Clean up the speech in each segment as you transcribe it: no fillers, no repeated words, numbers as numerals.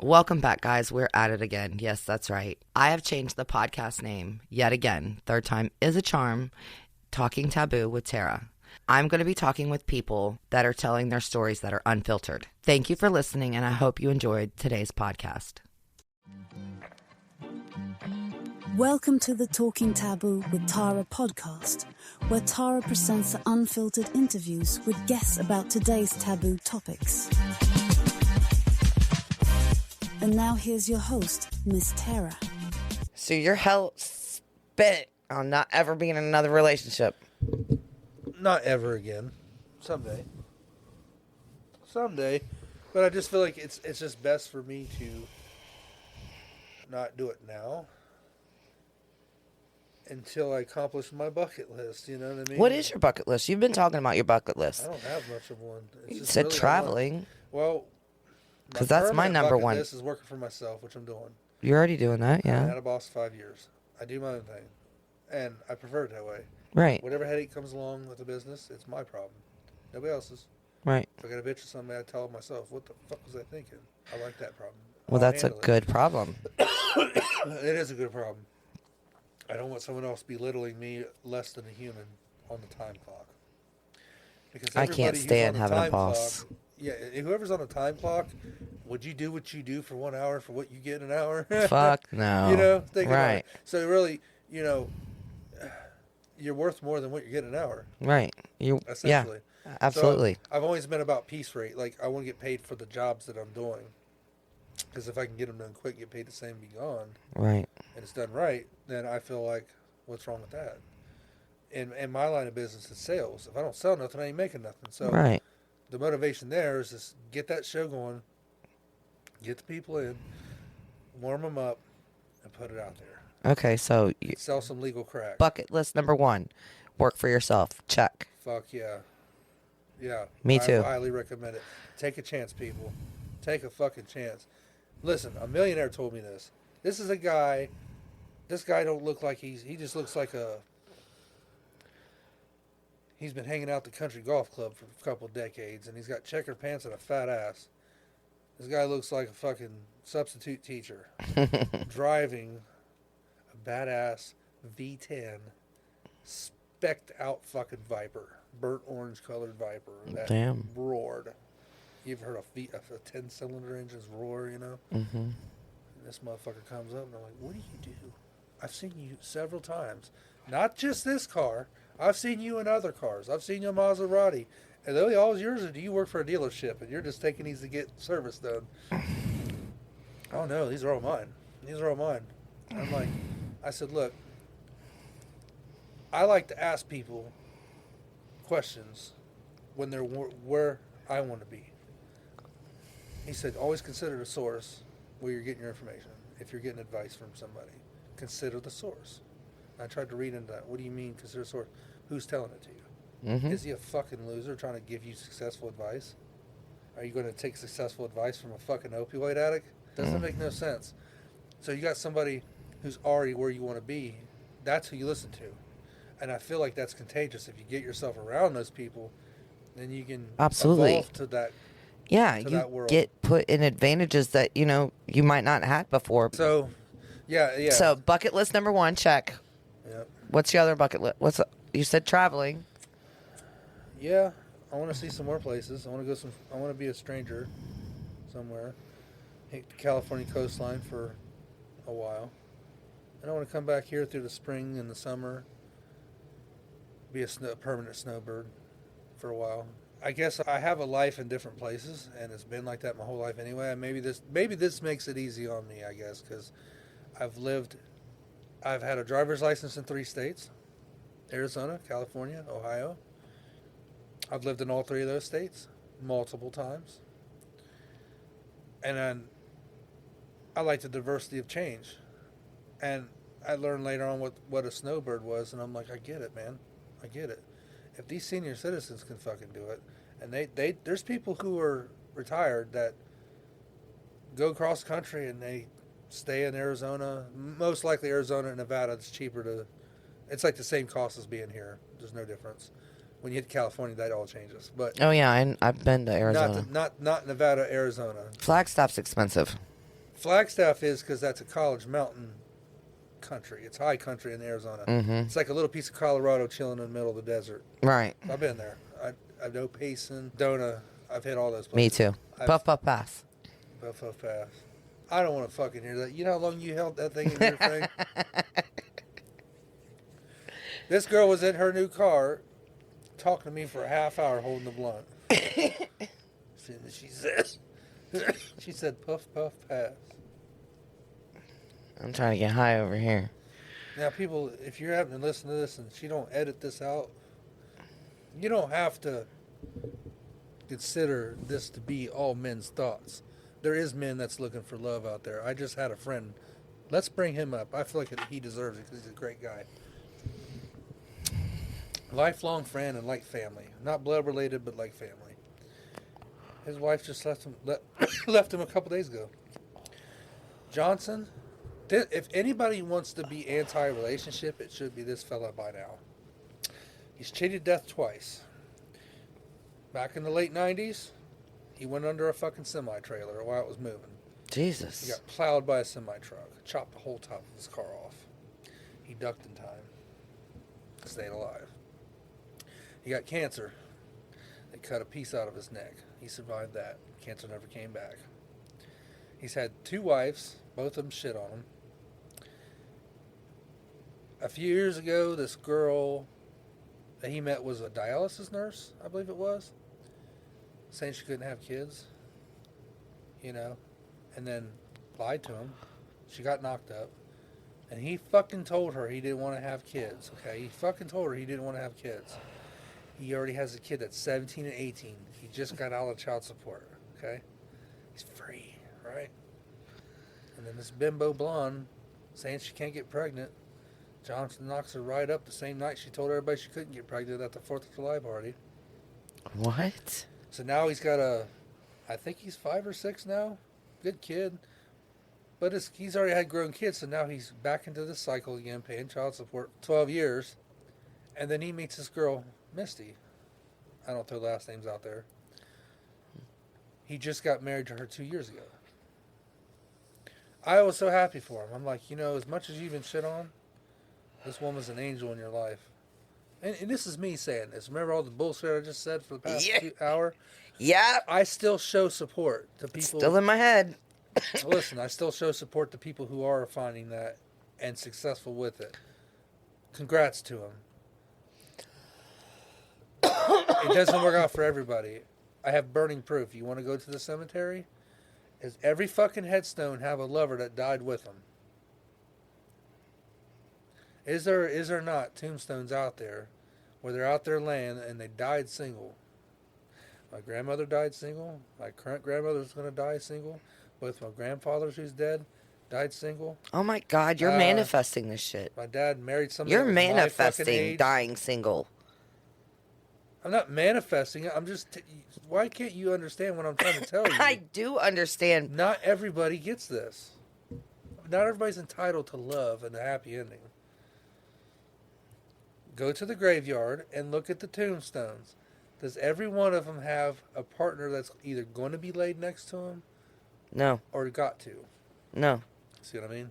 Welcome back, guys. We're at it again. Yes, that's right. I have changed the podcast name yet again. Third time is a charm. Talking Taboo with Tara. I'm going to be talking with people that are telling their stories that are unfiltered. Thank you for listening, and I hope you enjoyed today's podcast. Welcome to the Talking Taboo with Tara podcast, where Tara presents the unfiltered interviews with guests about today's taboo topics. And now here's your host, Miss Tara. So you're hell spit on not ever being in another relationship. Not ever again. Someday. But I just feel like it's just best for me to not do it now until I accomplish my bucket list. You know what I mean? What is your bucket list? You've been talking about your bucket I list. don't have much of one. It's You just said really traveling. Well, Because that's my number one. This is working for myself, which I'm doing. You're already doing that, I yeah. had a boss 5 years. I do my own thing, and I prefer it that way. Right, Whatever headache comes along with the business, it's my problem. Nobody else's. right. If I got a bitch or something, I tell myself, what the fuck was I thinking? I like that problem. Well, I'll that's a handle it. good problem. It is a good problem. I don't want someone else belittling me less than a human on the time clock. Because I can't everybody who's stand on the having a time boss. clock- yeah, whoever's on a time clock, would you do what you do for 1 hour for what you get an hour? Fuck no. You know, think about Right, it. So really, you know, you're worth more than what you get an hour. right. You, yeah, Essentially. absolutely. So I've always been about piece rate. Like, I want to get paid for the jobs that I'm doing. Because if I can get them done quick, get paid the same, be gone, Right, and it's done right, then I feel like, what's wrong with that? In my line of business is sales. If I don't sell nothing, I ain't making nothing. So right. the motivation there is just get that show going, get the people in, warm them up, and put it out there. Okay, so Sell some legal crack. bucket list number one, work for yourself. Check. Fuck yeah. Yeah. Me too. I highly recommend it. Take a chance, people. Take a fucking chance. Listen, a millionaire told me this. This is a guy, this guy don't look like he just looks like he's been hanging out the country golf club for a couple of decades, and he's got checkered pants and a fat ass. This guy looks like a fucking substitute teacher driving a badass V10 specced out fucking Viper, burnt orange colored Viper that Damn. roared. You've heard a 10-cylinder engine's roar, you know? Mm-hmm. And this motherfucker comes up, and I'm like, what do you do? I've seen you several times. Not just this car. I've seen you in other cars. I've seen you in Maserati. Are they all yours, or do you work for a dealership, and you're just taking these to get service done? Oh, no, these are all mine. These are all mine. I'm like, I said, look, I like to ask people questions when they're where I want to be. He said, always consider the source where you're getting your information. If you're getting advice from somebody, consider the source. I tried to read into that. What do you mean consider the source? Who's telling it to you? Mm-hmm. Is he a fucking loser trying to give you successful advice? Are you going to take successful advice from a fucking opioid addict? Doesn't make no sense. So you got somebody who's already where you want to be. That's who you listen to. And I feel like that's contagious. If you get yourself around those people, then you can Absolutely. evolve to that. Yeah, To you that world. get put in advantages that, you know, you might not have before. So, yeah. So bucket list number one, check. Yep. What's your other bucket list? You said traveling. Yeah, I want to see some more places. I want to be a stranger somewhere. Hit the California coastline for a while. And I want to come back here through the spring and the summer. Be a permanent snowbird for a while. I guess I have a life in different places, and it's been like that my whole life anyway. And maybe this makes it easy on me, I guess, because I've had a driver's license in 3 states: Arizona, California, Ohio. I've lived in all 3 of those states multiple times. And then I like the diversity of change. And I learned later on what a snowbird was, and I'm like, I get it, man. I get it. If these senior citizens can fucking do it, and there's people who are retired that go across the country and they stay in Arizona, most likely Arizona and Nevada. It's cheaper it's like the same cost as being here. There's no difference. When you hit California, that all changes. But Oh yeah, I've been to Arizona. not Nevada, Arizona. Flagstaff's expensive. Flagstaff is because that's a college mountain country. It's high country in Arizona. Mm-hmm. It's like a little piece of Colorado chilling in the middle of the desert. Right. So I've been there. I know Payson, Dona. I've hit all those Me places. too. Puff, puff, pass. Puff, puff, pass. I don't want to fucking hear that. You know how long you held that thing in your thing? This girl was in her new car talking to me for a half hour holding the blunt. She said, puff, puff, pass. I'm trying to get high over here. Now, people, if you're having to listen to this and she don't edit this out, you don't have to consider this to be all men's thoughts. There is men that's looking for love out there. I just had a friend. Let's bring him up. I feel like he deserves it because he's a great guy. Lifelong friend and like family. Not blood related, but like family. His wife just left him a couple days ago. Johnson, if anybody wants to be anti-relationship, it should be this fella by now. He's cheated death twice. Back in the late 90s, he went under a fucking semi-trailer while it was moving. Jesus. He got plowed by a semi-truck. Chopped the whole top of his car off. He ducked in time. Stayed alive. He got cancer. They cut a piece out of his neck. He survived that. Cancer never came back. He's had 2 wives. Both of them shit on him. A few years ago, this girl that he met was a dialysis nurse, I believe it was, saying she couldn't have kids, you know, and then lied to him. She got knocked up, and he fucking told her he didn't want to have kids, okay? He fucking told her he didn't want to have kids. He already has a kid that's 17 and 18. He just got out of child support, okay? He's free, right? And then this bimbo blonde saying she can't get pregnant. Johnson knocks her right up the same night she told everybody she couldn't get pregnant at the 4th of July party. What? So now he's got I think he's 5 or 6 now. Good kid. But he's already had grown kids, so now he's back into this cycle again, paying child support 12 years. And then he meets this girl, Misty. I don't throw last names out there. He just got married to her 2 years ago. I was so happy for him. I'm like, you know, as much as you've been shit on, this woman's an angel in your life. And this is me saying this. Remember all the bullshit I just said for the past hour? Yeah. I still show support to people. Still in my head. Listen, I still show support to people who are finding that and successful with it. Congrats to them. It doesn't work out for everybody. I have burning proof. You want to go to the cemetery? Is every fucking headstone have a lover that died with them? Is there not tombstones out there where they're out there laying and they died single? My grandmother died single. My current grandmother's going to die single. Both my grandfathers who's dead died single. Oh my God, you're manifesting this shit. My dad married somebody. You're that was my fucking manifesting age. dying single. I'm not manifesting it. I'm just... why can't you understand what I'm trying to tell you? I do understand. Not everybody gets this. Not everybody's entitled to love and a happy ending. Go to the graveyard and look at the tombstones. Does every one of them have a partner that's either going to be laid next to him? No. Or got to? No. See what I mean?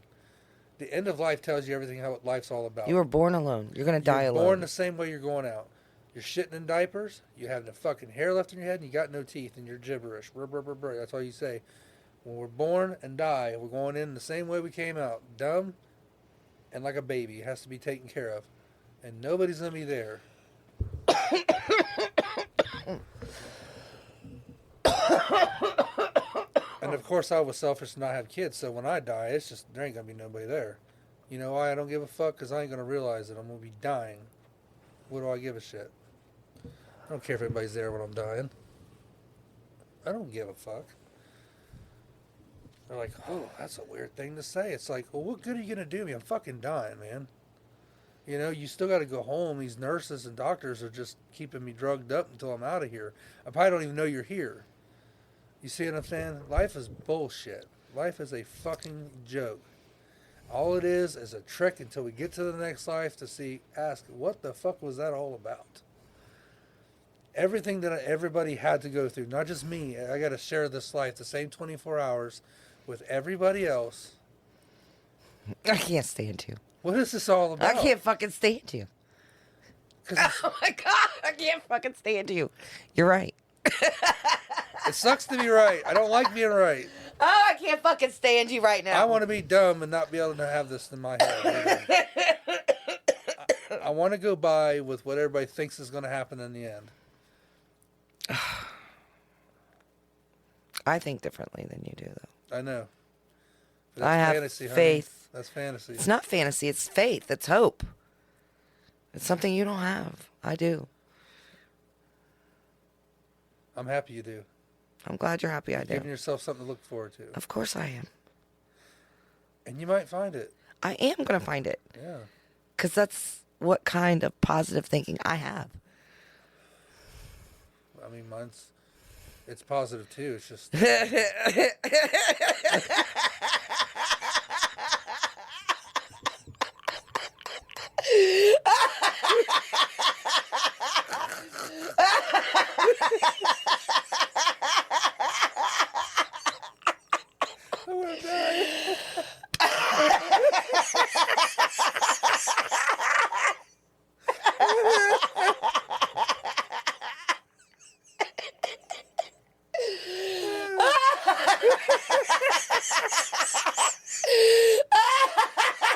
The end of life tells you everything how life's all about. You were born alone. You're going to die alone. You're born the same way you're going out. You're shitting in diapers. You have no fucking hair left in your head, and you got no teeth, and you're gibberish. Brr, brr, brr, brr. That's all you say. When we're born and die, we're going in the same way we came out. Dumb and like a baby. It has to be taken care of. And nobody's going to be there. And of course I was selfish to not have kids, so when I die, it's just, there ain't going to be nobody there. You know why I don't give a fuck? Because I ain't going to realize that I'm going to be dying. What do I give a shit? I don't care if anybody's there when I'm dying. I don't give a fuck. They're like, oh, that's a weird thing to say. It's like, well, what good are you going to do me? I'm fucking dying, man. You know, you still got to go home. These nurses and doctors are just keeping me drugged up until I'm out of here. I probably don't even know you're here. You see what I'm saying? Life is bullshit. Life is a fucking joke. All it is a trick until we get to the next life to ask, what the fuck was that all about? Everything that everybody had to go through, not just me. I got to share this life, the same 24 hours with everybody else. I can't stand you. What is this all about? I can't fucking stand you. Oh my God, I can't fucking stand you. You're right. It sucks to be right. I don't like being right. Oh, I can't fucking stand you right now. I want to be dumb and not be able to have this in my head. I want to go by with what everybody thinks is going to happen in the end. I think differently than you do, though. I know. But I have fantasy, faith. Honey. That's fantasy. It's not fantasy. It's faith. It's hope. It's something you don't have. I do. I'm happy you do. I'm glad you're happy I You're do. giving yourself something to look forward to. Of course I am. And you might find it. I am going to find it. Yeah. Because that's what kind of positive thinking I have. I mean, it's positive too. It's just. I want to die.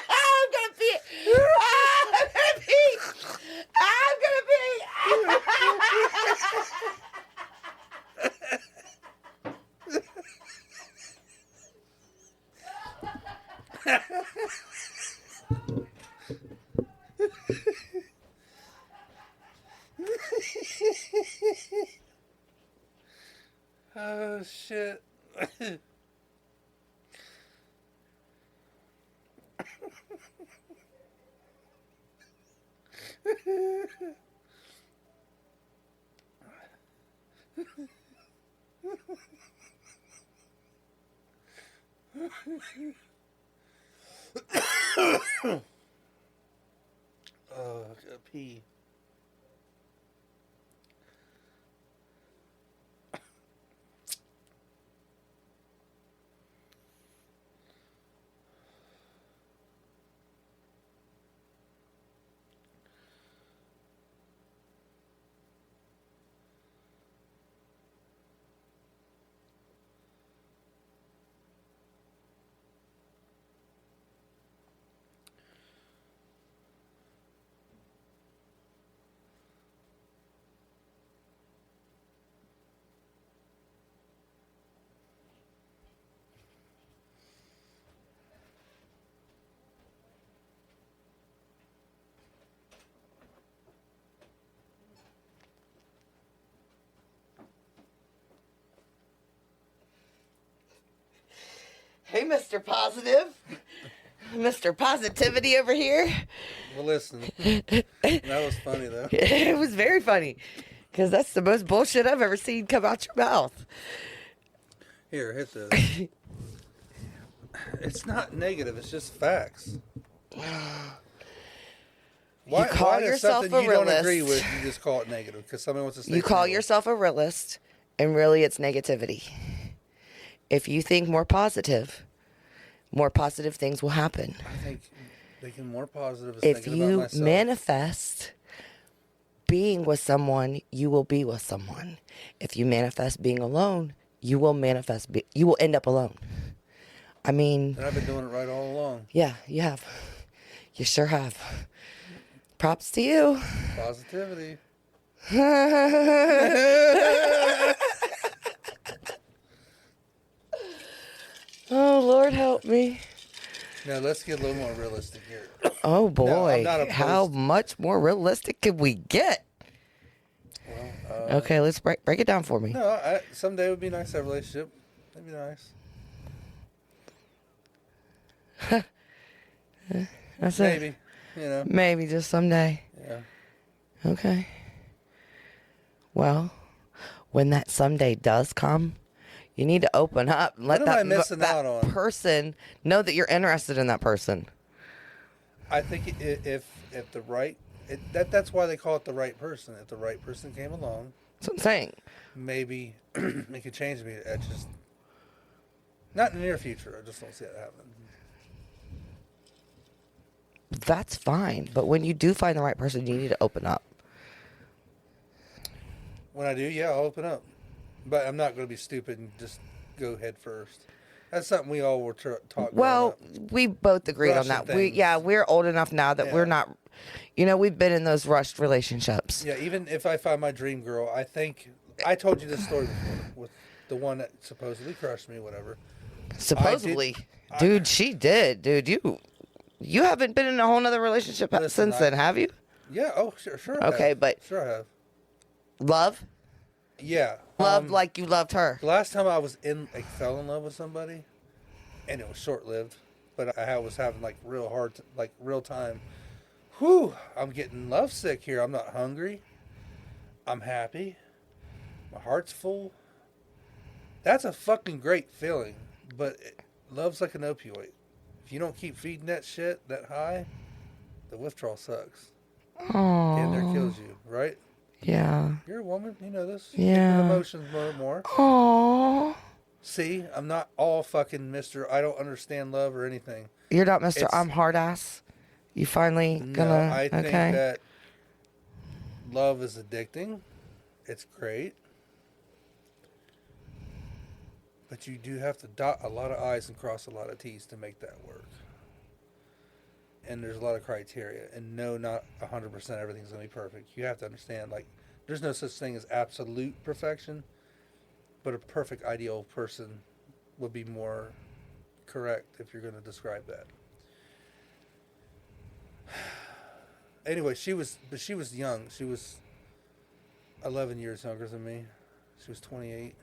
I'm gonna pee. I'm gonna Oh shit. Oh, I gotta pee. Hey, Mr. Positive. Mr. Positivity over here. Well, listen. That was funny, though. It was very funny. Because that's the most bullshit I've ever seen come out your mouth. Here, hit this. It's not negative. It's just facts. Why does yourself something a you don't realist. agree with, you just call it negative? Because somebody wants to say You call negative. yourself a realist, and really it's negativity. If you think more positive things will happen. I think thinking more positive is If thinking about you myself. manifest being with someone, you will be with someone. If you manifest being alone, you will you will end up alone. I mean, And I've been doing it right all along. yeah, you have. You sure have. Props to you. Positivity. Oh, Lord help me. Now, let's get a little more realistic here. Oh, boy. I'm not opposed- How much more realistic could we get? Well, Okay, let's break it down for me. no, someday it would be nice to have a relationship. That'd be nice. That's it. Maybe. You know. Maybe just someday. Yeah. Okay. Well, when that someday does come, you need to open up and let What am I that, missing that out on? person know that you're interested in that person. I think if the right... that's why they call it the right person. If the right person came along, That's what I'm saying. maybe it could change me. Not in the near future. I just don't see it happening. That's fine. But when you do find the right person, you need to open up. When I do, yeah, I'll open up. But I'm not going to be stupid and just go head first. That's something we all were taught. Well, we both agreed on that. We're old enough now that we're not, we've been in those rushed relationships. Yeah, even if I find my dream girl, I think, I told you this story before, with the one that supposedly crushed me, whatever. Supposedly. Dude, she did. Dude, you haven't been in a whole nother relationship since then, have you? Yeah, sure. Okay, but. Sure I have. Love? Yeah. Love like you loved her. The last time I was fell in love with somebody, and it was short-lived, but I was having real time. Whew, I'm getting lovesick here. I'm not hungry. I'm happy. My heart's full. That's a fucking great feeling, but love's like an opioid. If you don't keep feeding that shit, that high, the withdrawal sucks. Aww. Getting there kills you, right? Yeah. You're a woman, you know this. Yeah. Emotions more. Aww. See, I'm not all fucking Mr. I don't understand love or anything. You're not Mr. I'm hard ass. You finally gonna. No, I think that love is addicting. It's great. But you do have to dot a lot of I's and cross a lot of T's to make that work. And there's a lot of criteria. And no, not 100% everything's going to be perfect. You have to understand, there's no such thing as absolute perfection. But a perfect ideal person would be more correct if you're going to describe that. Anyway, she was young. She was 11 years younger than me. She was 28.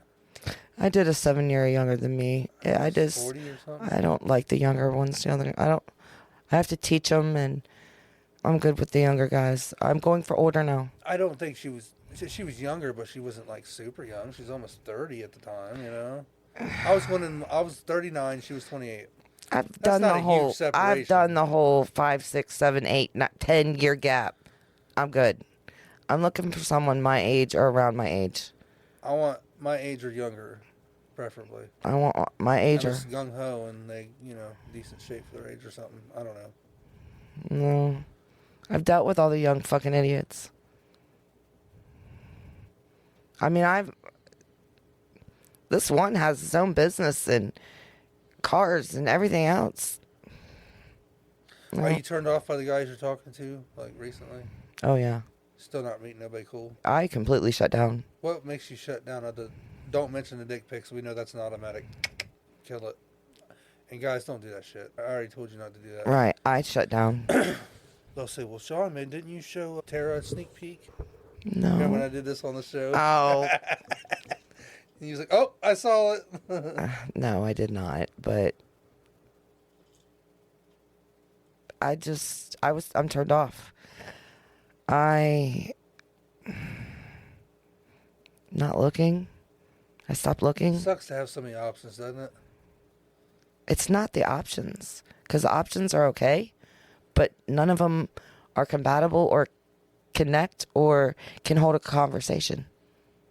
I did a 7-year younger than me. I just 40 or something? I don't like the younger ones. I have to teach them, and I'm good with the younger guys. I'm going for older now. I don't think she was younger, but she wasn't super young. She was almost 30 at the time, I was 39, she was 28. I've done the whole 5, 6, 7, 8, 10-year gap. I'm good. I'm looking for someone my age or around my age. I want my age or younger, preferably. I want my age or gung ho and they, decent shape for their age or something. I don't know. No, I've dealt with all the young fucking idiots. I mean, this one has his own business and cars and everything else. Are you turned off by the guys you're talking to, recently? Oh, yeah. Still not meeting nobody cool? I completely shut down. What makes you shut down? Don't mention the dick pics. We know that's an automatic. Kill it. And guys, don't do that shit. I already told you not to do that. Right. I shut down. They'll say, well, Sean, man, didn't you show Tara a sneak peek? No. Remember when I did this on the show? Oh. And he was like, oh, I saw it. No, I did not. But I'm turned off. Not looking. I stopped looking. It sucks to have so many options, doesn't it? It's not the options. Because the options are okay. But none of them are compatible or connect or can hold a conversation.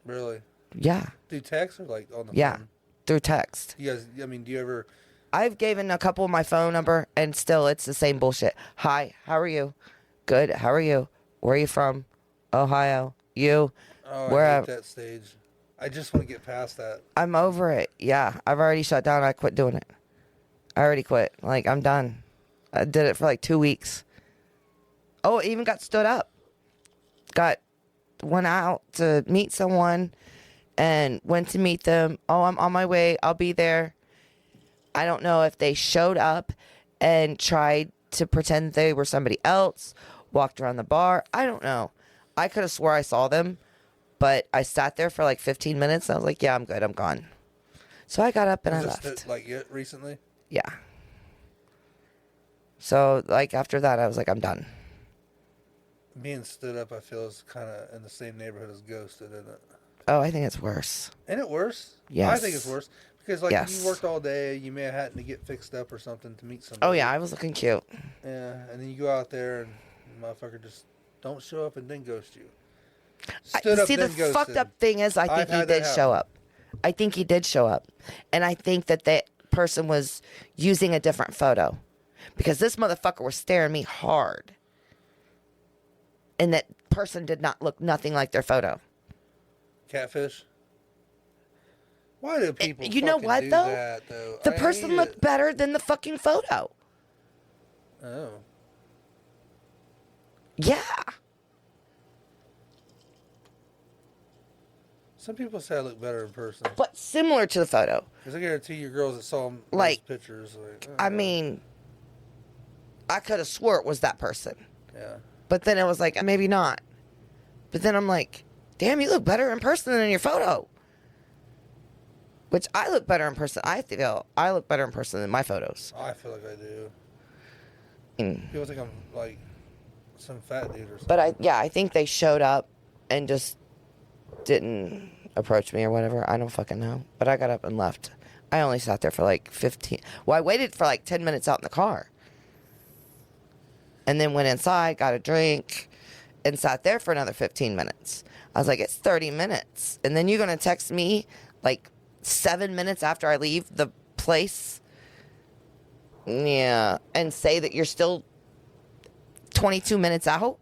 Really? Yeah. Through text or on the phone? Yeah. Through text. You guys, do you ever... I've given a couple my phone number and still it's the same bullshit. Hi, how are you? Good, how are you? Where are you from? Ohio. You? Oh, I hate that stage. I just want to get past that. I'm over it. Yeah, I've already shut down. I quit doing it. I already quit. I'm done. I did it for 2 weeks. Oh, I even got stood up. Went out to meet someone and went to meet them. Oh, I'm on my way. I'll be there. I don't know if they showed up and tried to pretend they were somebody else, walked around the bar. I don't know. I could have swore I saw them, but I sat there for 15 minutes and I was like, yeah, I'm good. I'm gone. So I got up and I left. Recently? Yeah. So after that, I was like, I'm done. Being stood up, I feel, is kind of in the same neighborhood as ghosted, isn't it? Oh, I think it's worse. Isn't it worse? Yes. I think it's worse. Because, you worked all day, you may have had to get fixed up or something to meet somebody. Oh, yeah, I was looking cute. Yeah, and then you go out there and the motherfucker just don't show up and then ghost you. The fucked up thing is I think he did show up. I think he did show up. And I think that person was using a different photo. Because this motherfucker was staring me hard. And that person did not look nothing like their photo. Catfish? Why do people You know what, do though? that, though? The person looked better than the fucking photo. Oh. Yeah. Some people say I look better in person. But similar to the photo. Because I guarantee you girls that saw Like, those pictures. Like, I mean, I could have swore it was that person. Yeah. But then it was like, maybe not. But then I'm like, damn, you look better in person than in your photo. Which I look better in person. I feel I look better in person than my photos. I feel like I do. Mm. People think I'm like some fat dude or something. But I think they showed up and just didn't approach me or whatever. I don't fucking know. But I got up and left. I only sat there for like 15. Well, I waited for like 10 minutes out in the car. And then went inside, got a drink, and sat there for another 15 minutes. I was like, it's 30 minutes. And then you're going to text me like 7 minutes after I leave the place? Yeah. And say that you're still 22 minutes out?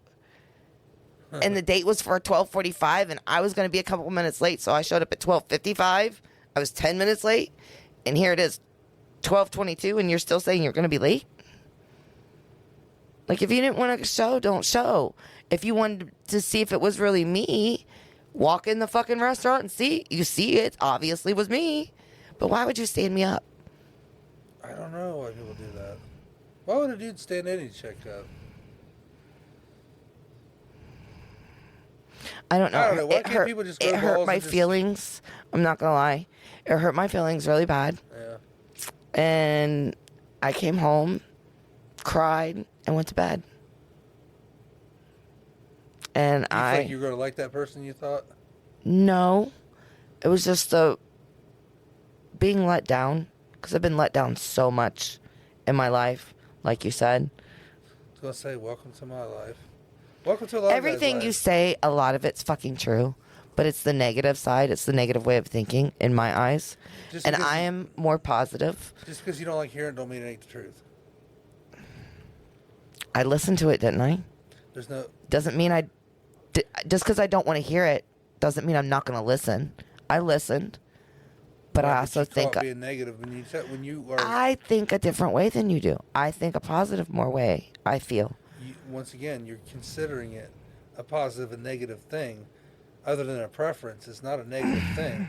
And the date was for 12:45, and I was going to be a couple minutes late, so I showed up at 12:55. I was 10 minutes late, and here it is, 12:22, and you're still saying you're going to be late? Like, if you didn't want to show, don't show. If you wanted to see if it was really me, walk in the fucking restaurant and see. You see it obviously was me. But why would you stand me up? I don't know why people do that. Why would a dude stand any check up? I don't know. I don't know. Why can't people just go it hurt balls my and just... feelings. I'm not going to lie. It hurt my feelings really bad. Yeah. And I came home, cried, and went to bed. And You think you were going to like that person, you thought? No. It was just being let down. Because I've been let down so much in my life, like you said. I was going to say, welcome to my life. Welcome to a lot Everything of guys' you lives. say, a lot of it's fucking true. But it's the negative side. It's the negative way of thinking, in my eyes. Just And because I am more positive. Just because you don't like hearing it don't mean it ain't the truth. I listened to it, didn't I? There's no... Doesn't mean just because I don't want to hear it doesn't mean I'm not going to listen. I listened, but I also think being negative when you are. I think a different way than you do. I think a positive more way. I feel. Once again, you're considering it a positive and negative thing, other than a preference. It's not a negative thing.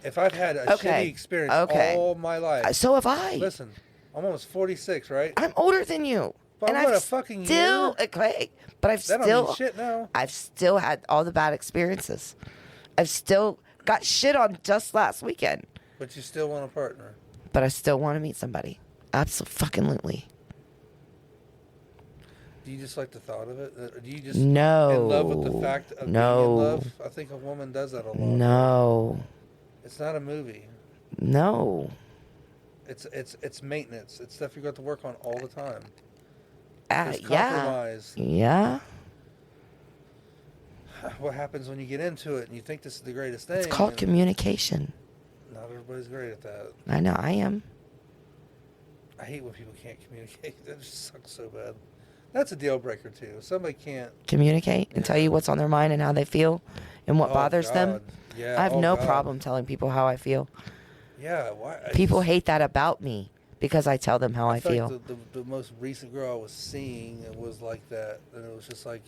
If I've had a shitty experience all my life, so have I. Listen, I'm almost 46, right? I'm older than you. But and I'm I've a fucking still, year. okay, but I've That still, don't mean shit now. I've still had all the bad experiences. I've still got shit on just last weekend. But you still want a partner. But I still want to meet somebody. Absolutely. Do you just like the thought of it? Or do you just No. in love with the fact of being in love? I think a woman does that a lot. No. It's not a movie. No. It's maintenance. It's stuff you got to work on all the time. Yeah. Compromise. Yeah. What happens when you get into it and you think this is the greatest thing? It's called communication. Not everybody's great at that. I know, I am. I hate when people can't communicate. That just sucks so bad. That's a deal breaker too. If somebody can't Communicate and tell you what's on their mind and how they feel and what bothers them. Yeah. I have no problem telling people how I feel. Yeah. Why? People hate that about me because I tell them how I feel. Like the most recent girl I was seeing, it was like that, and it was just like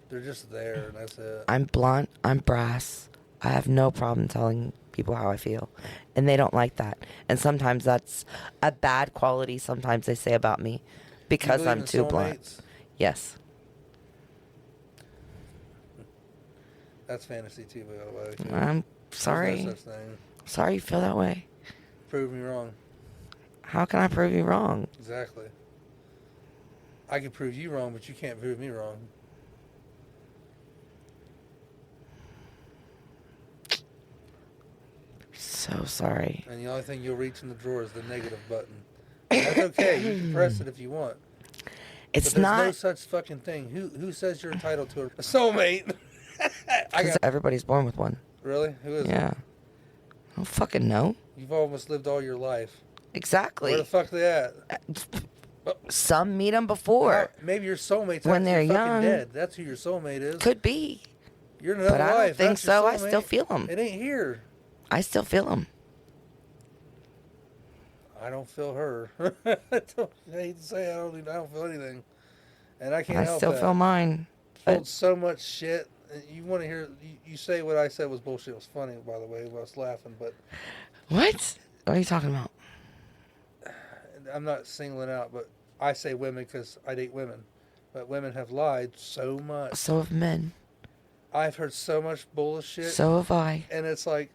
they're just there, and that's it. I'm blunt. I'm brass. I have no problem telling people how I feel, and they don't like that. And sometimes that's a bad quality. Sometimes they say about me because I'm too blunt. Yes. That's fantasy too, by the way. I'm sorry. There's no such thing. Sorry you feel that way. Prove me wrong. How can I prove you wrong? Exactly. I can prove you wrong, but you can't prove me wrong. So sorry. And the only thing you'll reach in the drawer is the negative button. That's okay. You can press it if you want. It's but not. there's no such fucking thing. Who says you're entitled to a soulmate? Everybody's born with one. Really? Who is it? Yeah. don't fucking know. You've almost lived all your life. Exactly. Where the fuck they at? Some meet them before. Maybe your soulmate's when they're fucking young. dead. That's who your soulmate is. Could be. You're in another but life. I don't think That's your so. I soulmate. still feel them. It ain't here. I still feel them. I don't feel her. I hate to say I don't feel anything, and I can't help I still that. feel mine. Told so much shit. You want to hear? You say what I said was bullshit. It was funny, by the way. I was laughing, but what? What are you talking about? I'm not singling out, but I say women because I date women. But women have lied so much. So have men. I've heard so much bullshit. So have I. And it's like,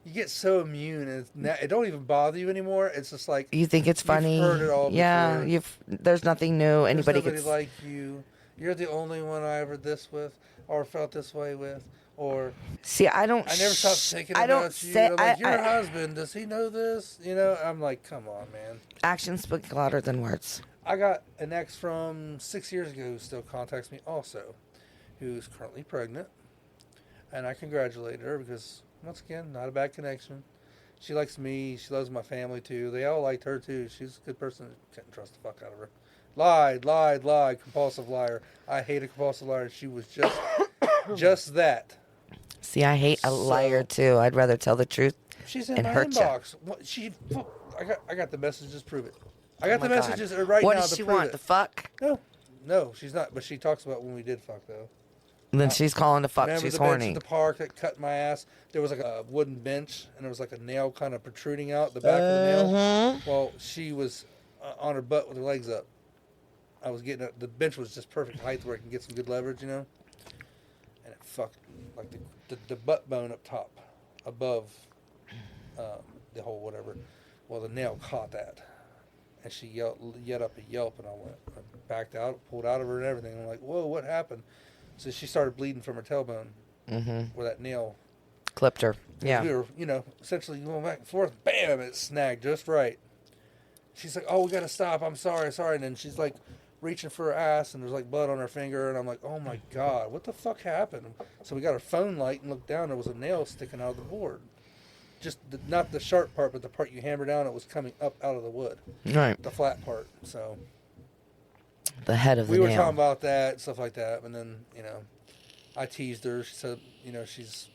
you get so immune, and it don't even bother you anymore. It's just like you think it's funny. You've heard it all yeah, before. There's nothing new. Anybody There's nobody gets like you. You're the only one I ever this with, or felt this way with, or see. I never stopped thinking about you. I'm like, your husband, does he know this? You know, I'm like, come on, man. Actions speak louder than words. I got an ex from 6 years ago who still contacts me also, who's currently pregnant, and I congratulated her because, once again, not a bad connection. She likes me. She loves my family, too. They all liked her, too. She's a good person. Couldn't trust the fuck out of her. Lied. Compulsive liar. I hate a compulsive liar. She was just that. See, I hate a liar, too. I'd rather tell the truth she's in and my hurt inbox. I got the messages. Prove it. I got the messages right what now. What does she want? The fuck? No, she's not. But she talks about when we did fuck, though. Then she's calling to fuck. She's horny. Remember the bench at the park that cut my ass? There was like a wooden bench, and there was like a nail kind of protruding out the back of the nail. Well, she was on her butt with her legs up. I was getting the bench was just perfect height where I can get some good leverage, you know. And it fucked like the butt bone up top, above the whole whatever. Well, the nail caught that, and she yelled up a yelp, and I backed out, pulled out of her, and everything. I'm like, whoa, what happened? So she started bleeding from her tailbone, where that nail clipped her. Yeah, we were, essentially going back and forth. Bam! It snagged just right. She's like, "Oh, we gotta stop. I'm sorry." And then she's like reaching for her ass, and there's like blood on her finger, and I'm like, "Oh my god, what the fuck happened?" So we got her phone light and looked down. There was a nail sticking out of the board. Just not the sharp part, but the part you hammer down. It was coming up out of the wood. Right. The flat part. So the head of the nail. We were talking about that, stuff like that, and then I teased her. She said, she's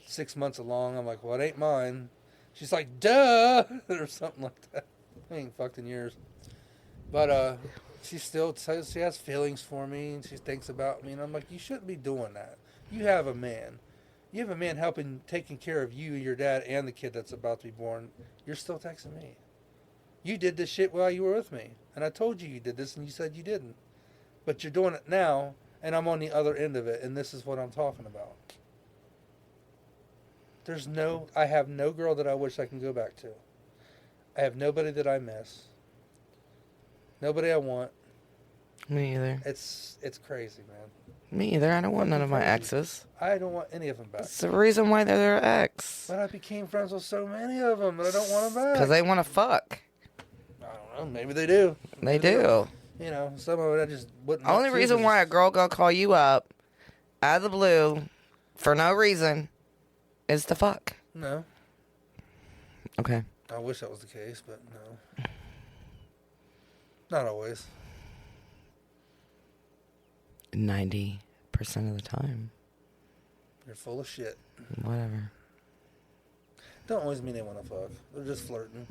6 months along. I'm like, well, it ain't mine. She's like, duh, or something like that. I ain't fucked in years. But she still says she has feelings for me, and she thinks about me, and I'm like, you shouldn't be doing that. You have a man. You have a man taking care of you, your dad, and the kid that's about to be born. You're still texting me. You did this shit while you were with me, and I told you did this, and you said you didn't. But you're doing it now, and I'm on the other end of it, and this is what I'm talking about. I have no girl that I wish I can go back to. I have nobody that I miss. Nobody I want. Me either. It's crazy, man. Me either. I don't want none of my exes. I don't want any of them back. It's the reason why they're their ex. But I became friends with so many of them, but I don't want them back. Because they want to fuck. I don't know. Maybe they do. They do. Some of it I just wouldn't. Only reason why a girl gonna call you up out of the blue for no reason is to fuck. No. Okay. I wish that was the case, but no. Not always. 90% of the time. You're full of shit. Whatever. Don't always mean they want to fuck. They're just flirting.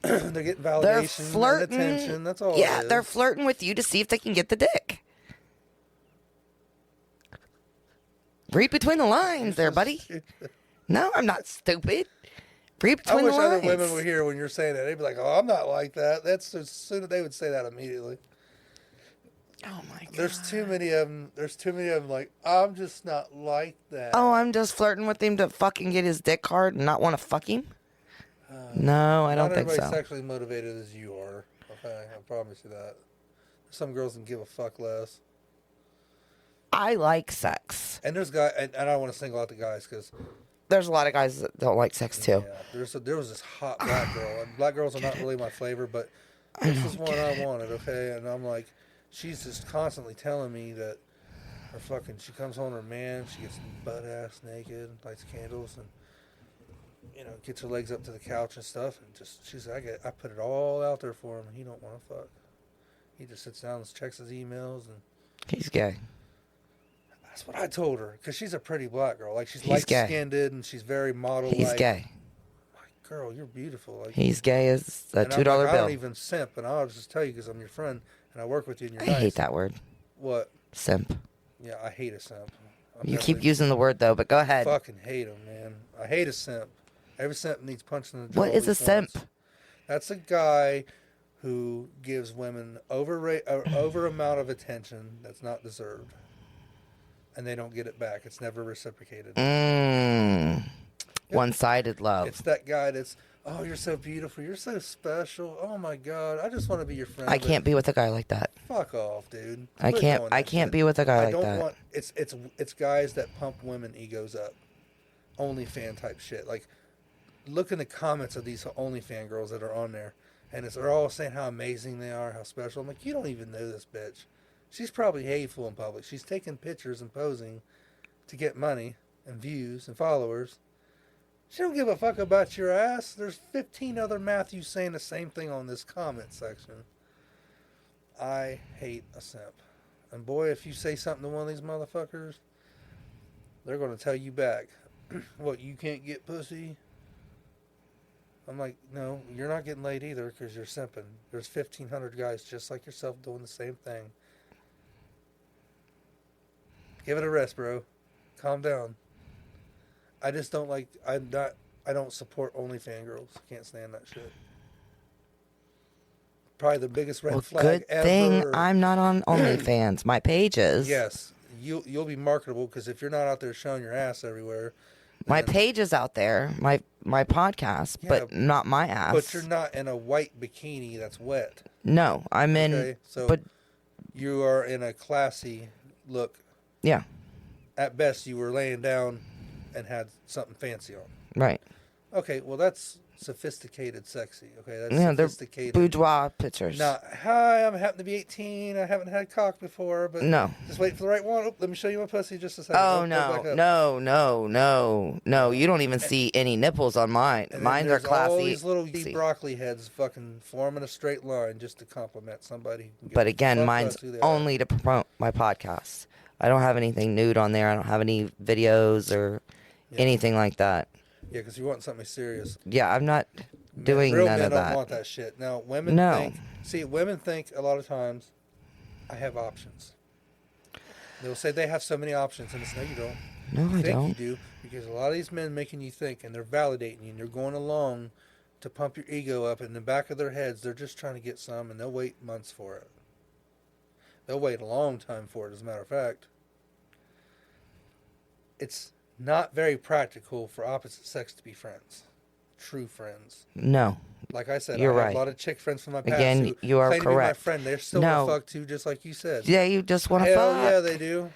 They're getting validation and attention. That's all. Yeah, they're flirting with you to see if they can get the dick. Read between the lines there, buddy. No, I'm not stupid. Read between the lines. I wish other women were here when you're saying that. They'd be like, "Oh, I'm not like that." That's as soon as they would say that immediately. Oh my god. There's too many of them. Like, I'm just not like that. Oh, I'm just flirting with him to fucking get his dick hard and not want to fuck him. No, I don't think so. Not everybody's sexually motivated as you are. Okay, I promise you that. Some girls can give a fuck less. I like sex. And there's guys, and I don't want to single out the guys because there's a lot of guys that don't like sex too. Yeah, there was this hot black girl, and black girls are not really my flavor, but this is one I wanted. Okay, and I'm like, she's just constantly telling me that she comes home to her man, she gets butt ass naked, lights candles, and gets her legs up to the couch and stuff, and she's like, I put it all out there for him, and he don't want to fuck. He just sits down and checks his emails, and he's gay. That's what I told her, because she's a pretty black girl. Like, she's light-skinned, and she's very model-like. He's gay. Like, girl, you're beautiful. Like, he's gay as a $2 bill. I don't even simp, and I'll just tell you because I'm your friend, and I work with you, and you're nice. I hate that word. What? Simp. Yeah, I hate a simp. You keep using the word, though, but go ahead. I fucking hate them, man. I hate a simp. Every simp needs punched in the jaw. What is a simp? That's a guy who gives women over amount of attention that's not deserved. And they don't get it back. It's never reciprocated. Yep. One-sided love. It's that guy that's, oh, you're so beautiful. You're so special. Oh, my God. I just want to be your friend. I can't be with a guy like that. Fuck off, dude. I can't be with a guy like that. It's guys that pump women egos up. OnlyFan type shit. Like, look in the comments of these OnlyFan girls that are on there. And they're all saying how amazing they are, how special. I'm like, you don't even know this bitch. She's probably hateful in public. She's taking pictures and posing to get money and views and followers. She don't give a fuck about your ass. There's 15 other Matthews saying the same thing on this comment section. I hate a simp. And boy, if you say something to one of these motherfuckers, they're going to tell you back. What, you can't get pussy? I'm like, no, you're not getting laid either because you're simping. There's 1,500 guys just like yourself doing the same thing. Give it a rest, bro. Calm down. I just don't like. I don't support OnlyFans girls. Can't stand that shit. Probably the biggest red flag good ever. Thing I'm not on OnlyFans. My page is. Yes, you'll be marketable because if you're not out there showing your ass everywhere. My page is out there. My podcast, yeah, but not my ass. But you're not in a white bikini that's wet. No, I'm in. Okay, so but you are in a classy look. Yeah. At best, you were laying down and had something fancy on. Right. Okay, well, that's sophisticated sexy. Okay, that's they're sophisticated. boudoir pictures. Now, hi, I happen to be 18. I haven't had cock before, but no. Just wait for the right one. Oh, let me show you my pussy just a second. Oh, no. You don't even see any nipples on mine. Mine are classy. All these little broccoli heads fucking forming a straight line just to compliment somebody. But again, mine's only to promote my podcast. I don't have anything nude on there. I don't have any videos or anything like that. Yeah, because you want something serious. Yeah, I'm not doing none of that. Real men don't want that shit. Now, women think a lot of times, I have options. They'll say they have so many options, and it's no, you don't. No, I don't. You do, because a lot of these men making you think, and they're validating you, and they're going along to pump your ego up. In the back of their heads, they're just trying to get some, and they'll wait months for it. They'll wait a long time for it, as a matter of fact. It's not very practical for opposite sex to be friends. True friends. No. Like I said, You're I have right. a lot of chick friends from my past. Again, you are claim correct. To be my friend. They're still want to fuck too, just like you said. Yeah, you just want to fuck. Hell yeah, they do.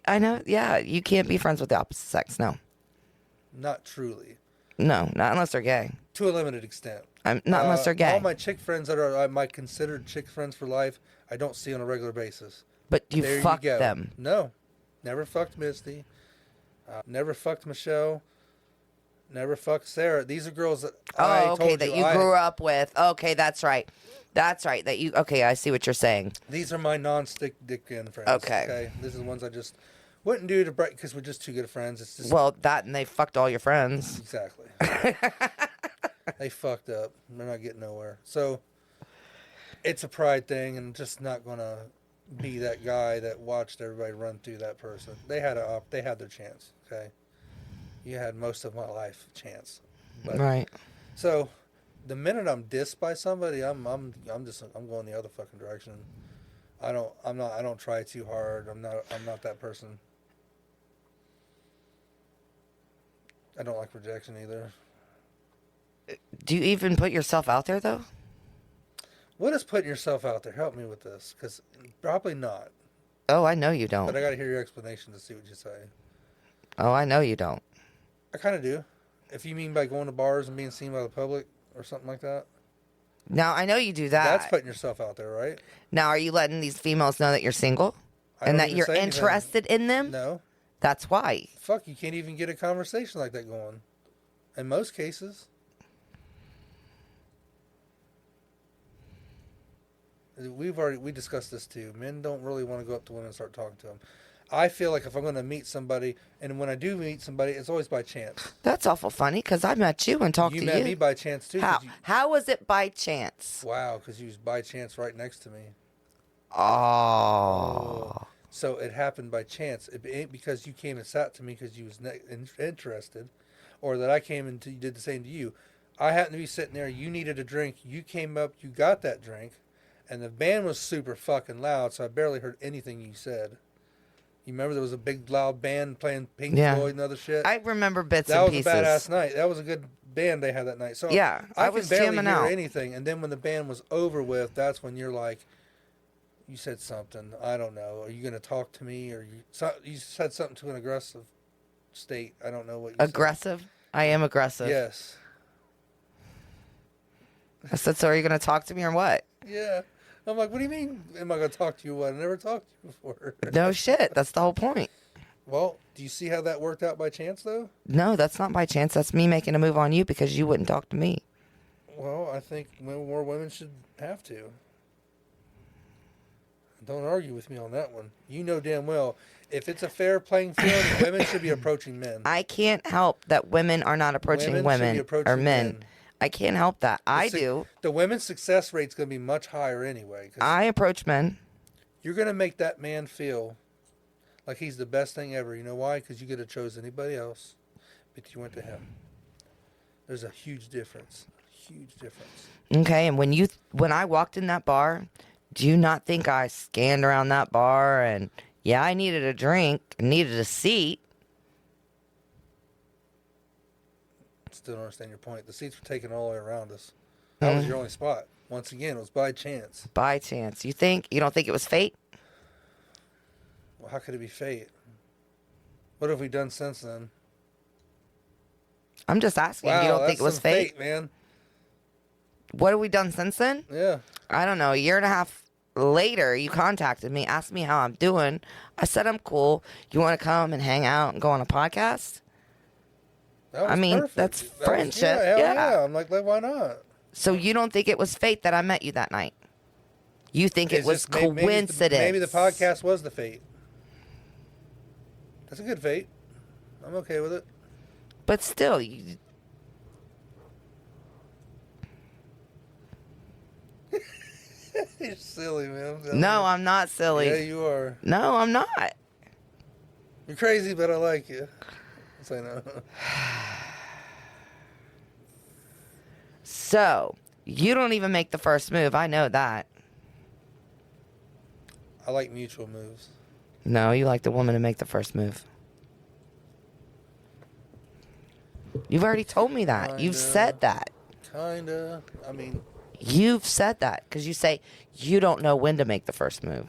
I know. Yeah, you can't be friends with the opposite sex. No. Not truly. No, not unless they're gay. To a limited extent. Not unless they're gay. All my chick friends that are my considered chick friends for life, I don't see on a regular basis. But you fucked them. No. Never fucked Misty. Never fucked Michelle. Never fucked Sarah. These are girls that that you grew up with. Okay, that's right. That's right. Okay, I see what you're saying. These are my non-stick dick in friends. Okay. These are the ones I just wouldn't do to break because we're just too good of friends. It's just that and they fucked all your friends. Exactly. They fucked up. They're not getting nowhere. So it's a pride thing, and just not gonna be that guy that watched everybody run through that person. They had their chance. Okay, you had most of my life chance. But, right. So the minute I'm dissed by somebody, I'm going the other fucking direction. I don't try too hard. I'm not that person. I don't like rejection either. Do you even put yourself out there though? What is putting yourself out there? Help me with this, because probably not. Oh, I know you don't. But I got to hear your explanation to see what you say. Oh, I know you don't. I kind of do. If you mean by going to bars and being seen by the public or something like that. Now, I know you do that. That's putting yourself out there, right? Now, are you letting these females know that you're single? And that you're interested in them? No. That's why. Fuck, you can't even get a conversation like that going. In most cases. We discussed this too. Men don't really want to go up to women and start talking to them. I feel like if I'm going to meet somebody, and when I do meet somebody, it's always by chance. That's awful funny because I met you and talked to you. You met me by chance too. How was it by chance? Wow, because you was by chance right next to me. Oh. So it happened by chance. It ain't because you came and sat to me because you was interested, or that I came and you did the same to you. I happened to be sitting there. You needed a drink. You came up. You got that drink, and the band was super fucking loud, so I barely heard anything you said. You remember there was a big loud band playing Pink Floyd and other shit? I remember bits and pieces. That was a badass night. That was a good band they had that night. So yeah, I was barely jamming hear out. anything. And then when the band was over with, that's when you're like, you said something. I don't know. Are you going to talk to me? Or you said something to an aggressive state. I don't know what you aggressive? said. I am aggressive. Yes. I said, so are you going to talk to me or what? Yeah. I'm like, what do you mean? Am I going to talk to you? What? I never talked to you before. No shit. That's the whole point. Well, do you see how that worked out by chance, though? No, that's not by chance. That's me making a move on you because you wouldn't talk to me. Well, I think more women should have to. Don't argue with me on that one. You know damn well, if it's a fair playing field, women should be approaching men. I can't help that women are not approaching women or men. I can't help that. I do. The women's success rate's going to be much higher anyway. I approach men. You're going to make that man feel like he's the best thing ever. You know why? Because you could have chose anybody else, but you went to him. There's a huge difference. Huge difference. Okay, and when I walked in that bar, do you not think I scanned around that bar and, yeah, I needed a drink, needed a seat? Still don't understand your point. The seats were taken all the way around us. That was your only spot. Once again, it was by chance. By chance. You don't think it was fate? Well, how could it be fate? What have we done since then? I'm just asking. Wow, you don't think it was fate? Man. What have we done since then? Yeah. I don't know. A year and a half later, you contacted me, asked me how I'm doing. I said I'm cool. You want to come and hang out and go on a podcast? Perfect. That's friendship. Yeah. I'm like, why not? So you don't think it was fate that I met you that night? You think it was coincidence? Maybe the podcast was the fate. That's a good fate. I'm okay with it. But still, you're silly, man. No, I'm not silly. Yeah, you are. No, I'm not. You're crazy, but I like you. Say no. So, you don't even make the first move. I know that. I like mutual moves. No, you like the woman to make the first move. You've already told me that. Kinda. You've said that. Kinda. I mean... You've said that because you say you don't know when to make the first move.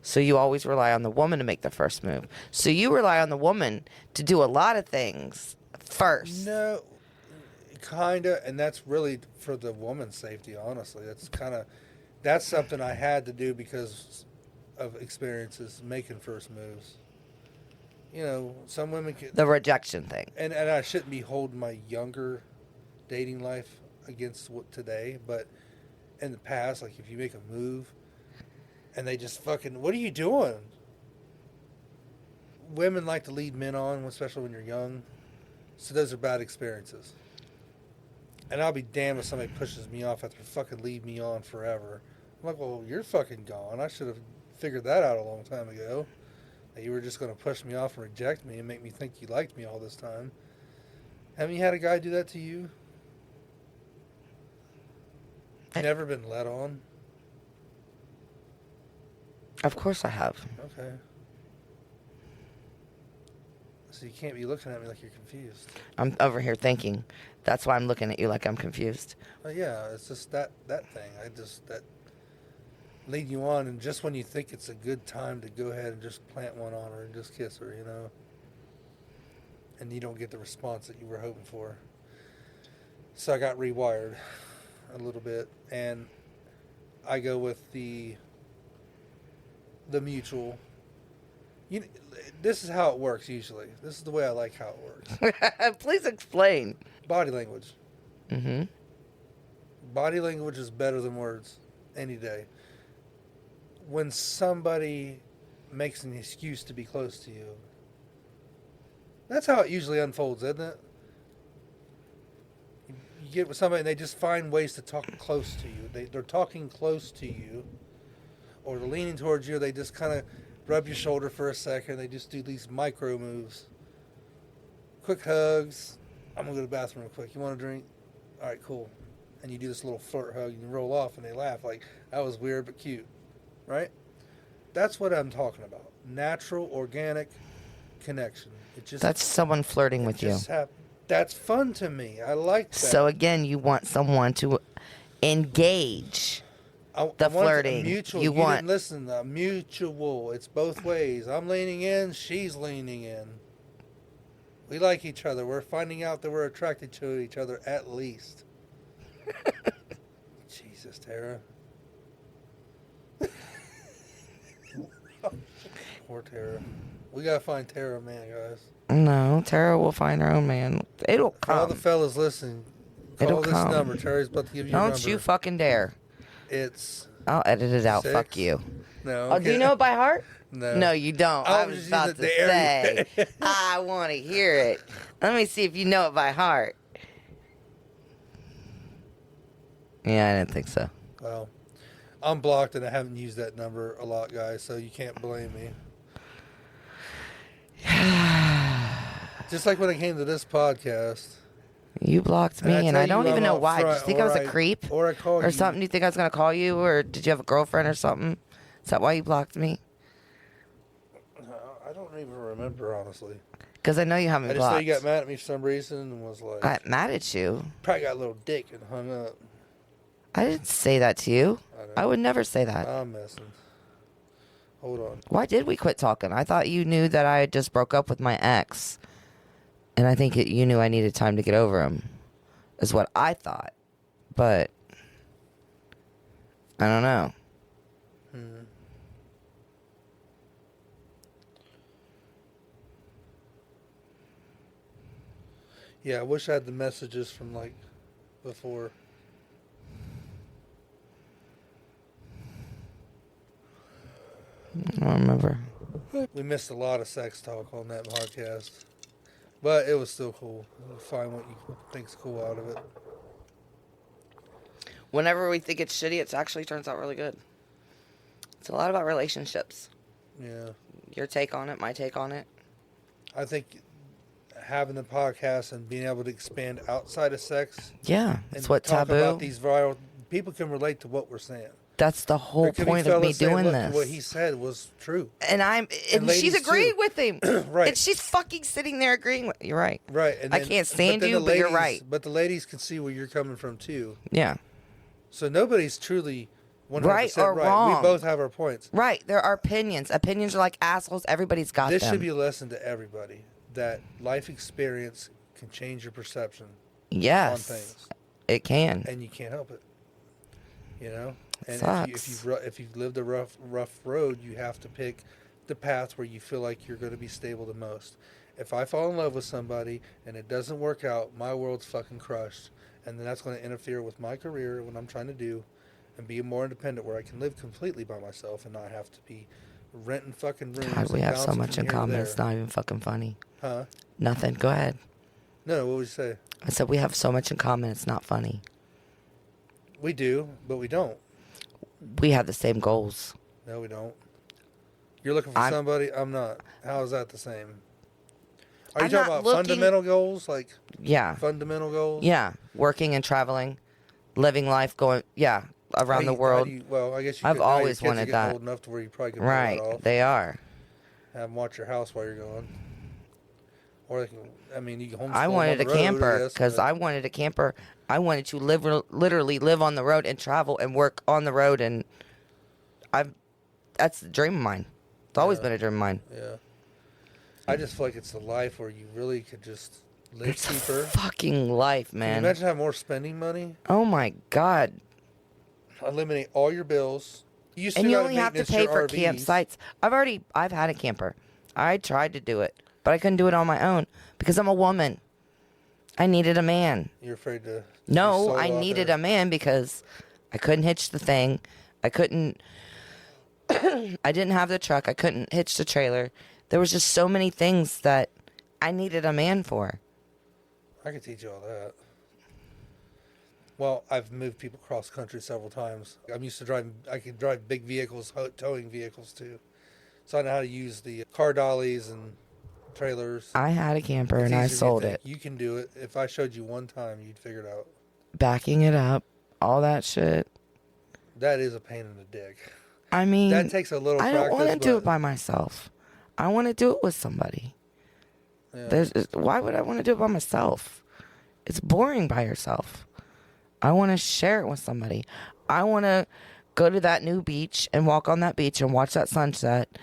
So you always rely on the woman to make the first move. So you rely on the woman to do a lot of things first. No, kinda, and that's really for the woman's safety, honestly. That's something I had to do because of experiences making first moves. You know, some women can... The rejection thing. And I shouldn't be holding my younger dating life against what today, but in the past, like if you make a move and they just fucking, what are you doing? Women like to lead men on, especially when you're young. So those are bad experiences. And I'll be damned if somebody pushes me off after fucking leave me on forever. I'm like, well, you're fucking gone. I should have figured that out a long time ago. That you were just going to push me off and reject me and make me think you liked me all this time. Haven't you had a guy do that to you? Never been led on? Of course I have. Okay. So you can't be looking at me like you're confused. I'm over here thinking. That's why I'm looking at you like I'm confused. Yeah, it's just that thing. That lead you on, and just when you think it's a good time to go ahead and just plant one on her and just kiss her, you know? And you don't get the response that you were hoping for. So I got rewired a little bit, and I go with the mutual. You, this is how it works usually. This is the way I like how it works. Please explain. Body language. Mm-hmm. Body language is better than words any day. When somebody makes an excuse to be close to you, that's how it usually unfolds, isn't it? You get with somebody and they just find ways to talk close to you. They're talking close to you, or they're leaning towards you, or they just kind of rub your shoulder for a second. They just do these micro moves. Quick hugs. I'm going to go to the bathroom real quick. You want a drink? All right, cool. And you do this little flirt hug and you roll off and they laugh like, that was weird but cute. Right? That's what I'm talking about. Natural, organic connection. That's someone flirting with you. That's fun to me. I like that. So again, you want someone to engage the flirting. You didn't listen. Mutual. It's both ways. I'm leaning in. She's leaning in. We like each other. We're finding out that we're attracted to each other at least. Jesus, Tara. Poor Tara. We gotta find Tara, man, guys. No, Tara will find her own man. It'll come. For all the fellas listening, call this number. Tara's about to give you your number. Don't you fucking dare. I'll edit it out. 6. Fuck you. No. Okay. Oh, do you know it by heart? No. No, you don't. I was about to say. I want to hear it. Let me see if you know it by heart. Yeah, I didn't think so. Well, I'm blocked and I haven't used that number a lot, guys, so you can't blame me. Just like when I came to this podcast. You blocked me, and I don't even know why. Did you think I was a creep? Or I called you. Or something? Do you think I was going to call you? Or did you have a girlfriend or something? Is that why you blocked me? No, I don't even remember, honestly. Because I know you haven't blocked. I just know you got mad at me for some reason and was like... Got mad at you? Probably got a little dick and hung up. I didn't say that to you. I would never say that. I'm messing. Hold on. Why did we quit talking? I thought you knew that I had just broke up with my ex. And I think you knew I needed time to get over him. Is what I thought. But I don't know. Yeah, I wish I had the messages from, like, before. I don't remember. We missed a lot of sex talk on that podcast. But it was still cool. Find what you think's cool out of it. Whenever we think it's shitty, it actually turns out really good. It's a lot about relationships. Yeah. Your take on it, my take on it. I think having the podcast and being able to expand outside of sex. Yeah, it's what taboo. About these viral, people can relate to what we're saying. That's the whole point of me doing this. What he said was true. And she's agreeing with him. Right. And she's fucking sitting there agreeing with you're right. Right. And I can't stand you, but you're right. But the ladies can see where you're coming from too. Yeah. So nobody's truly 100% right or wrong. We both have our points. Right. There are opinions. Opinions are like assholes. Everybody's got them. This should be a lesson to everybody that life experience can change your perception on things. It can. And you can't help it. You know? And sucks. if you've lived a rough road, you have to pick the path where you feel like you're going to be stable the most. If I fall in love with somebody and it doesn't work out, my world's fucking crushed. And then that's going to interfere with my career, what I'm trying to do, and be more independent where I can live completely by myself and not have to be renting fucking rooms. God, we have so much in common. It's not even fucking funny. Huh? Nothing. Go ahead. No, what would you say? I said we have so much in common. It's not funny. We do, but we don't. We have the same goals. No, we don't. You're looking for somebody. I'm not. How is that the same? Are you talking about fundamental goals? Like, yeah. Fundamental goals? Yeah. Working and traveling, living life, going, around the world. I guess I've always wanted that. Old enough to where you probably can right. pull it off. They are. Have them watch your house while you're going. Or, you can homeschool I wanted a camper because I wanted a camper. I wanted to literally live on the road and travel and work on the road, and that's a dream of mine. It's always been a dream of mine. Yeah. I just feel like it's the life where you really could just live it's cheaper. A fucking life, man. Can you imagine having more spending money? Oh my God. Eliminate all your bills. You only have to pay for campsites. I've had a camper. I tried to do it, but I couldn't do it on my own because I'm a woman. I needed a man. You're afraid to... No, I needed a man because I couldn't hitch the thing. I couldn't... I didn't have the truck. I couldn't hitch the trailer. There was just so many things that I needed a man for. I could teach you all that. Well, I've moved people cross country several times. I'm used to driving. I can drive big vehicles, towing vehicles too. So I know how to use the car dollies and trailers. I had a camper and I sold it. You can do it. If I showed you one time, you'd figure it out. Backing it up, all that shit. That is a pain in the dick. I mean, that takes a little practice. I don't want to do it by myself. I want to do it with somebody. Yeah. Why would I want to do it by myself? It's boring by yourself. I want to share it with somebody. I want to go to that new beach and walk on that beach and watch that sunset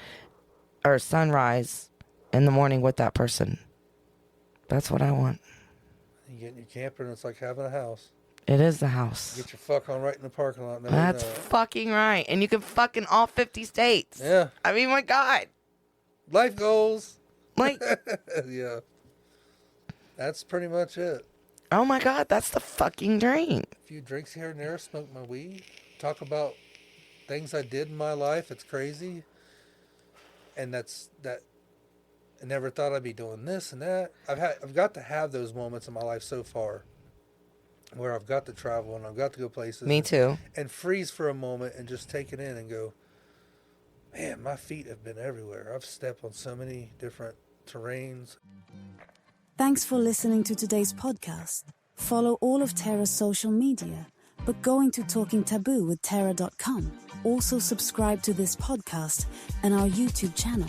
or sunrise in the morning with that person. That's what I want. You get in your camper and it's like having a house. It is the house. You get your fuck on right in the parking lot. That's fucking right. And you can fuck in all 50 states. Yeah. I mean, my God. Life goals. Like. Yeah. That's pretty much it. Oh my God, that's the fucking dream. A few drinks here and there, smoke my weed, talk about things I did in my life. It's crazy. And that I never thought I'd be doing this and that. I've got to have those moments in my life so far where I've got to travel and I've got to go places. Me too. And freeze for a moment and just take it in and go, man, my feet have been everywhere. I've stepped on so many different terrains. Thanks for listening to today's podcast. Follow all of Tara's social media, but going to talkingtaboo with Tara.com. Also subscribe to this podcast and our YouTube channel.